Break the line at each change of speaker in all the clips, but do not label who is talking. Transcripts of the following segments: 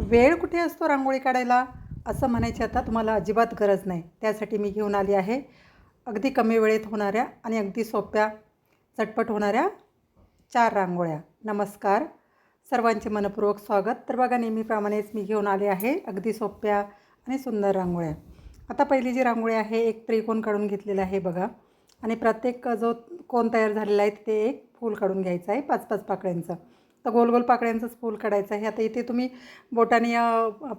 वेळ कुठे असतो रांगोळी काढायला असं म्हणायची आता तुम्हाला अजिबात गरज नाही. त्यासाठी मी घेऊन आली आहे अगदी कमी वेळेत होणाऱ्या आणि अगदी सोप्या झटपट होणाऱ्या 4 रांगोळ्या. नमस्कार, सर्वांचे मनःपूर्वक स्वागत. तर बघा, नेहमीप्रमाणेच मी घेऊन आले आहे अगदी सोप्या आणि सुंदर रांगोळ्या. आता पहिली जी रांगोळी आहे, एक त्रिकोण काढून घेतलेला आहे बघा, आणि प्रत्येक जो कोन तयार झालेला आहे तिथे एक फूल काढून घ्यायचं आहे 5-5 पाकळ्यांचं. तर गोल गोल पाकळ्यांचंच फूल काढायचं आहे. आता इथे तुम्ही बोटाने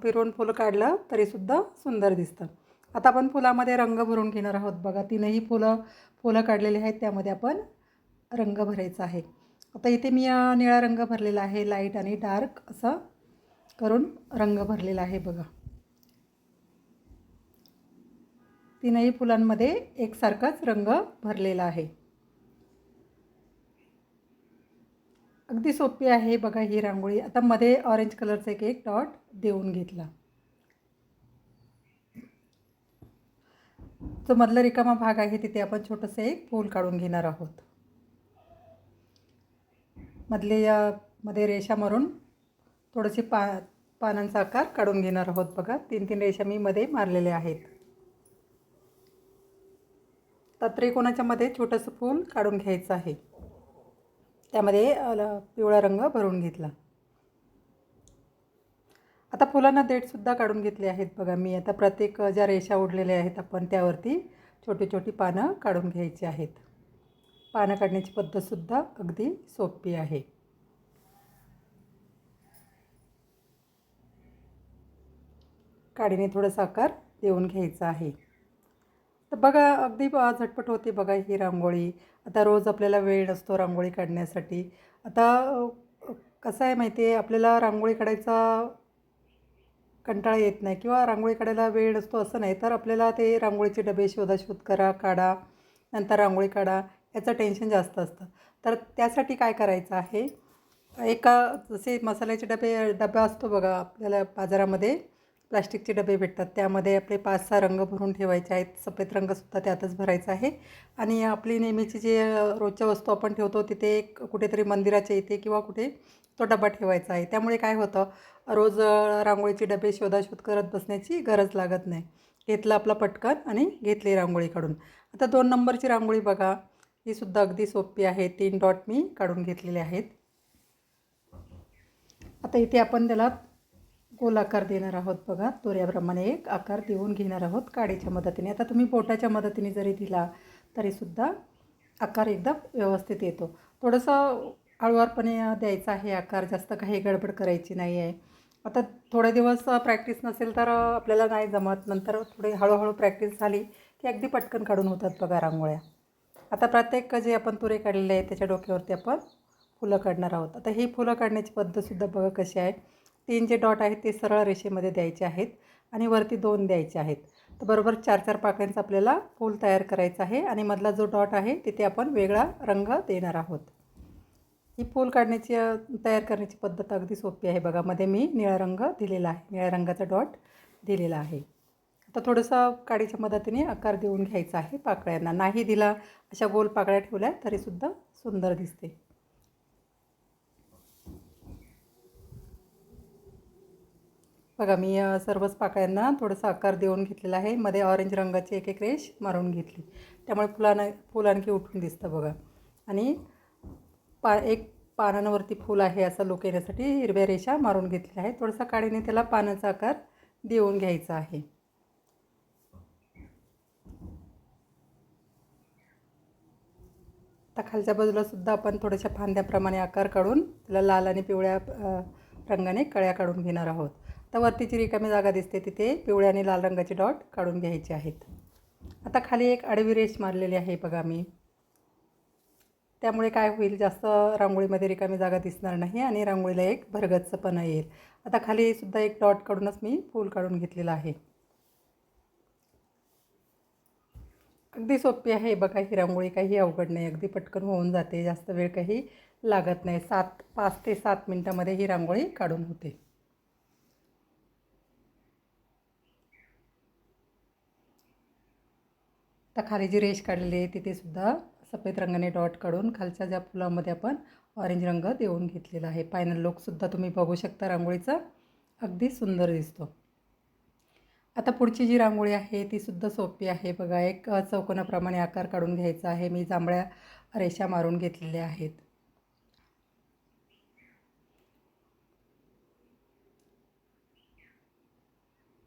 फिरवून फुलं काढलं तरीसुद्धा सुंदर दिसतं. आता आपण फुलामध्ये रंग भरून घेणार आहोत बघा. तीनही फुलं काढलेली आहेत, त्यामध्ये आपण रंग भरायचा आहे. आता इथे मी निळा रंग भरलेला आहे, लाईट आणि डार्क असं करून रंग भरलेला आहे बघा. तीनही फुलांमध्ये एकसारखाच रंग भरलेला आहे. अगदी सोपी आहे बघा ही रांगोळी. आता मध्ये ऑरेंज कलरचा एक डॉट देऊन घेतला. जो मधला रिकामा भाग आहे तिथे आपण छोटंसं एक फूल काढून घेणार आहोत. मध्ये रेषा मारून थोडेसे पानांचा आकार काढून घेणार आहोत बघा. 3-3 रेषा मी मध्ये मारलेल्या आहेत. तर त्रिकोणाच्या मध्ये छोटंसं फूल काढून घ्यायचं आहे. त्यामध्ये पिवळा रंग भरून घेतला. आता फुलांना देठसुद्धा काढून घेतले आहेत बघा मी. आता प्रत्येक ज्या रेषा ओढलेल्या आहेत आपण त्यावरती छोटी छोटी पानं काढून घ्यायची आहेत. पानं काढण्याची पद्धतसुद्धा अगदी सोपी आहे. काडीने थोडासा आकार देऊन घ्यायचा आहे. तर बघा, अगदी झटपट होते बघा ही रांगोळी. आता रोज आपल्याला वेळ नसतो रांगोळी काढण्यासाठी. आता कसं आहे माहिती आहे, आपल्याला रांगोळी काढायचा कंटाळा येत नाही किंवा रांगोळी काढायला वेळ नसतो असं नाही, तर आपल्याला ते रांगोळीचे डबे शोधाशोध करा, काढा, नंतर रांगोळी काढा, याचं टेन्शन जास्त असतं. तर त्यासाठी काय करायचं आहे, जसे मसाल्याचे डबा असतो बघा आपल्याला बाजारामध्ये, प्लास्टिकचे डबे भेटतात, त्यामध्ये आपले 5-6 रंग भरून ठेवायचे आहेत. सफेद रंगसुद्धा त्यातच भरायचा आहे. आणि आपली नेहमीची जे रोजच्या वस्तू आपण ठेवतो तिथे एक कुठेतरी मंदिराच्या इथे किंवा कुठे तो डबा ठेवायचा आहे. त्यामुळे काय होतं, रोज रांगोळीचे डबे शोधाशोध करत बसण्याची गरज लागत नाही. घेतलं आपला पटकन आणि घेतली रांगोळी काढून. आता 2 नंबरची रांगोळी बघा, ही सुद्धा अगदी सोपी आहे. 3 डॉट मी काढून घेतलेले आहेत. आता इथे आपण त्याला गोल आकार देणार आहोत बघा. दोऱ्याप्रमाणे एक आकार देऊन घेणार आहोत काडीच्या मदतीने. आता तुम्ही बोटाच्या मदतीने जरी दिला तरीसुद्धा आकार एकदम व्यवस्थित येतो. थोडंसं हळूवारपणे द्यायचा आहे आकार, जास्त काही गडबड करायची नाही आहे. आता थोडे दिवस प्रॅक्टिस नसेल तर आपल्याला नाही जमत. नंतर थोडी हळूहळू प्रॅक्टिस झाली की अगदी पटकन काढून होतात बघा रांगोळ्या. आता प्रत्येक जे आपण तुरे काढलेले आहेत त्याच्या डोक्यावरती आपण फुलं काढणार आहोत. आता ही फुलं काढण्याची पद्धतसुद्धा बघा कशी आहे. 3 जे डॉट आहेत ते सरळ रेषेमध्ये द्यायचे आहेत आणि वरती 2 द्यायचे आहेत. तर बरोबर 4-4 पाकळ्यांचं आपल्याला फूल तयार करायचं आहे आणि मधला जो डॉट आहे तिथे आपण वेगळा रंग देणार आहोत. ही फूल तयार करण्याची पद्धत अगदी सोपी आहे बघा. मध्ये मी निळा रंग दिलेला आहे, निळ्या रंगाचा डॉट दिलेला आहे. आता थोडंसं काडीच्या मदतीने आकार देऊन घ्यायचा आहे पाकळ्यांना. नाही दिला, अशा गोल पाकळ्या ठेवल्या तरीसुद्धा सुंदर दिसते. बघा, मी सर्वच पाकळ्यांना थोडासा आकार देऊन घेतलेला आहे. मध्ये ऑरेंज रंगाची एक रेष मारून घेतली, त्यामुळे फूल आणखी उठून दिसतं बघा. आणि एक पानांवरती फूल आहे असा लूक येण्यासाठी हिरव्या रेषा मारून घेतलेल्या आहे. थोडासा काडीने त्याला पानाचा आकार देऊन घ्यायचा आहे. आता खालच्या बाजूला सुद्धा आपण थोड्याशा फांद्याप्रमाणे आकार काढून त्याला लाल आणि पिवळ्या रंगाने कळ्या काढून घेणार आहोत. तर वरती जी रिकामी जागा दिसते तिथे पिवळ्या आणि लाल रंगाचे डॉट काढून घ्यायचे आहेत. आता खाली एक आडवी रेष मारलेली आहे बघा मी. त्यामुळे काय होईल, जास्त रांगोळीमध्ये रिकामी जागा दिसणार नाही आणि रांगोळीला एक भरगच्चपणा येईल. आता खाली सुद्धा एक डॉट काढूनच मी फूल काढून घेतलेलं आहे. अगदी सोपी आहे बघा ही रांगोळी, काही अवघड नाही, अगदी पटकन होऊन जाते, जास्त वेळ काही लागत नाही. 5 ते 7 मिनटामध्ये ही रांगोळी काढून होते. आता खाली जी रेष काढलेली आहे तिथे सुद्धा सफेद रंगाने डॉट काढून खालच्या ज्या फुलामध्ये आपण ऑरेंज रंग देऊन घेतलेला आहे. फायनल लुकसुद्धा तुम्ही बघू शकता रांगोळीचा. अगदी सुंदर दिसतो. आता पुढची जी रांगोळी आहे ती सुद्धा सोपी आहे बघा. एक चौकोनाप्रमाणे आकार काढून घ्यायचा आहे. मी जांभळ्या रेषा मारून घेतलेल्या आहेत.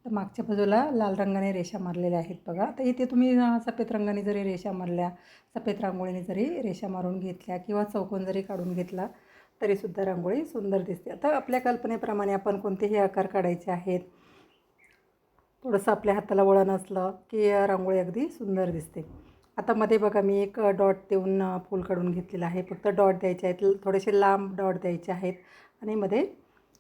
तर मागच्या बाजूला लाल रंगाने रेषा मारलेल्या आहेत बघा. तर इथे तुम्ही सफेद रंगाने जरी रेषा मारल्या, सफेद रांगोळीने जरी रेषा मारून घेतल्या किंवा चौकोन जरी काढून घेतला तरीसुद्धा रांगोळी सुंदर दिसते. आता आपल्या कल्पनेप्रमाणे आपण कोणतेही आकार काढायचे आहेत. थोडंसं आपल्या हाताला वळण असलं की रांगोळी अगदी सुंदर दिसते. आता मध्ये बघा मी एक डॉट देऊन फूल काढून घेतलेलं आहे. फक्त डॉट द्यायचे आहेत, थोडेसे लांब डॉट द्यायचे आहेत आणि मध्ये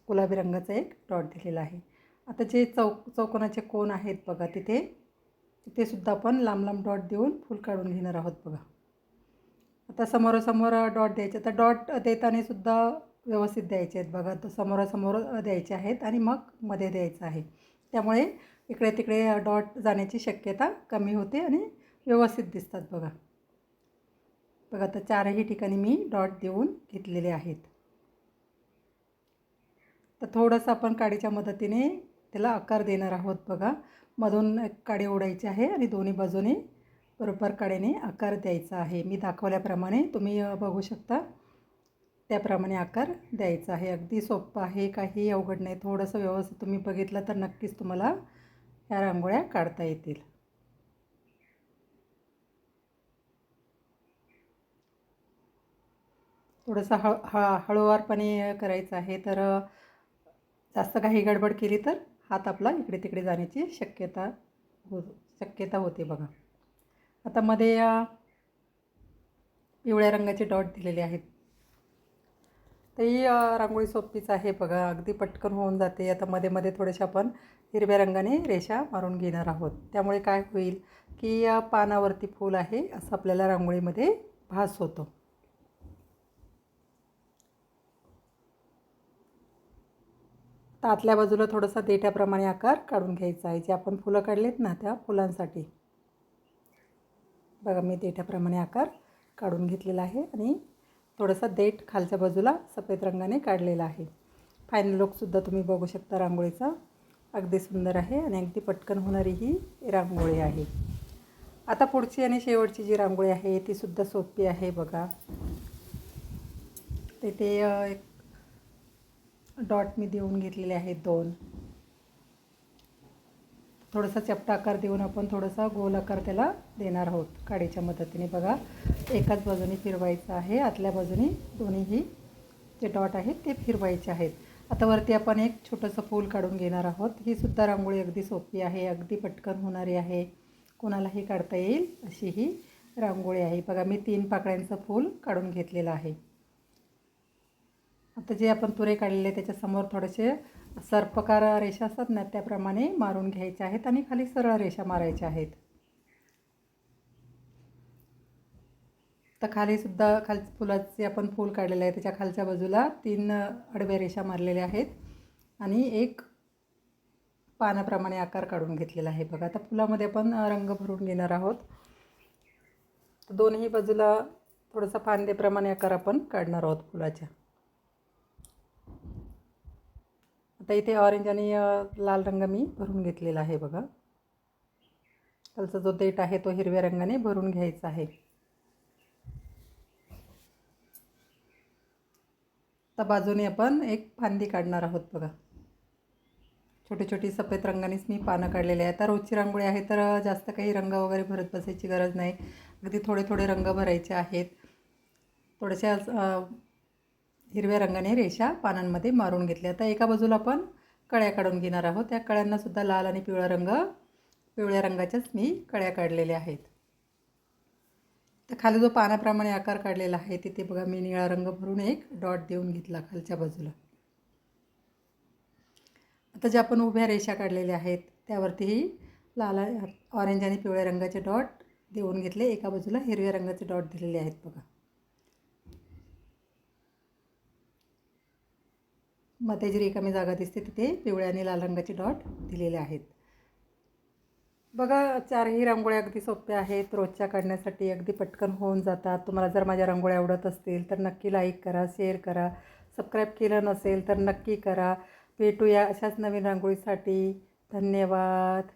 गुलाबी रंगाचा एक डॉट दिलेला आहे. आता जे चौकोनाचे कोन आहेत बघा तिथे सुद्धा आपण लांब लांब डॉट देऊन फूल काढून घेणार आहोत बघा. आता समोरासमोर डॉट द्यायचे. तर डॉट देताना सुद्धा व्यवस्थित द्यायचे आहेत बघा. तर समोरासमोर द्यायचे आहेत आणि मग मध्ये द्यायचं आहे. त्यामुळे इकडे तिकडे डॉट जाण्याची शक्यता कमी होते आणि व्यवस्थित दिसतात बघा. बघा तर चारही ठिकाणी मी डॉट देऊन घेतलेले आहेत. तर थोडंसं आपण काडीच्या मदतीने त्याला आकार देणार आहोत बघा. मधून काडी ओढायची आहे आणि दोन्ही बाजूने बरोबर काडीने आकार द्यायचा आहे. मी दाखवल्याप्रमाणे तुम्ही बघू शकता त्याप्रमाणे आकार द्यायचा आहे. अगदी सोपं आहे, काही अवघड नाही. थोडंसं व्यवस्थित तुम्ही बघितलं तर नक्कीच तुम्हाला ह्या रांगोळ्या काढता येतील. थोडंसं हळूवारपणे करायचं आहे. तर जास्त काही गडबड केली तर हात आपला इकडे तिकडे जाण्याची शक्यता होते बघा. आता मध्ये पिवळ्या रंगाचे डॉट दिलेले आहेत. तर ही रांगोळी सोपीच आहे बघा. अगदी पटकन होऊन जाते. आता मध्ये मध्ये थोडेसे आपण हिरव्या रंगाने रेषा मारून घेणार आहोत. त्यामुळे काय होईल की या पानावरती फूल आहे असं आपल्याला रांगोळीमध्ये भास होतो. तर आतल्या बाजूला थोडासा देठाप्रमाणे आकार काढून घ्यायचा आहे. जे आपण फुलं काढलेत ना त्या फुलांसाठी बघा मी देठाप्रमाणे आकार काढून घेतलेला आहे आणि थोडासा देठ खालच्या बाजूला सफेद रंगाने काढलेला आहे. फायनल लुकसुद्धा तुम्ही बघू शकता रांगोळीचा. अगदी सुंदर आहे आणि अगदी पटकन होणारी ही रांगोळी आहे. आता पुढची आणि शेवटची जी रांगोळी आहे ती सुद्धा सोपी आहे बघा. तिथे एक डॉट मी देऊन घेतलेले आहेत 2. थोडासा चपटा आकार देऊन आपण थोडासा गोल आकार त्याला देणार आहोत काडीच्या मदतीने बघा. एकाच बाजूने फिरवायचं आहे. आतल्या बाजूने दोन्हीही जे डॉट आहेत ते फिरवायचे आहेत. आता वरती आपण एक छोटंसं फूल काढून घेणार आहोत. ही सुद्धा रांगोळी अगदी सोपी आहे, अगदी पटकन होणारी आहे, कोणालाही काढता येईल अशी ही रांगोळी आहे बघा. मी 3 पाकळ्यांचं फूल काढून घेतलेलं आहे. आता जे आपण तुरे काढलेले त्याच्यासमोर थोडेसे सर्पकार रेषा असतात ना त्याप्रमाणे मारून घ्यायच्या आहेत आणि खाली सरळ रेषा मारायच्या आहेत. तर खालीसुद्धा फुलाचे आपण फूल काढलेलं आहे त्याच्या खालच्या बाजूला 3 आडव्या रेषा मारलेल्या आहेत आणि एक पानाप्रमाणे आकार काढून घेतलेला आहे बघा. आता फुलामध्ये आपण रंग भरून घेणार आहोत. तर दोन्ही बाजूला थोडासा फांदेप्रमाणे आकार आपण काढणार आहोत फुलाच्या. आता इथे ऑरेंज आणि लाल रंग मी भरून घेतलेला आहे बघा. खालचा जो देठ आहे तो हिरव्या रंगाने भरून घ्यायचा आहे. तर बाजूने आपण एक फांदी काढणार आहोत बघा. छोटी छोटी सफेद रंगानेच मी पानं काढलेली आहे. आता रोजची रांगोळी आहे तर जास्त काही रंग वगैरे भरत बसायची गरज नाही. अगदी थोडे थोडे रंग भरायचे आहेत. थोड्याशा हिरव्या रंगाने रेषा पानांमध्ये मारून घेतल्या. आता एका बाजूला आपण कळ्या काढून घेणार आहोत. त्या कळ्यांनासुद्धा लाल आणि पिवळ्या रंगाच्याच मी कळ्या काढलेल्या आहेत. तर खाली जो पानाप्रमाणे आकार काढलेला आहे तिथे बघा मी निळा रंग भरून एक डॉट देऊन घेतला खालच्या बाजूला. आता जे आपण उभ्या रेषा काढलेल्या आहेत त्यावरतीही लाल ऑरेंज आणि पिवळ्या रंगाचे डॉट देऊन घेतले. एका बाजूला हिरव्या रंगाचे डॉट दिलेले आहेत बघा. मध्ये जी रिकामी जागा दिसते तिथे पिवळ्या आणि लाल रंगाचे डॉट दिलेले आहेत बघा. चारही रांगोळ्या अगदी सोप्या आहेत, रोजच्या काढण्यासाठी अगदी पटकन होऊन जातात. तुम्हाला जर माझ्या रांगोळ्या आवडत असतील तर नक्की लाईक करा, शेअर करा. सबस्क्राईब केलं नसेल तर नक्की करा. भेटूया अशाच नवीन रांगोळीसाठी. धन्यवाद.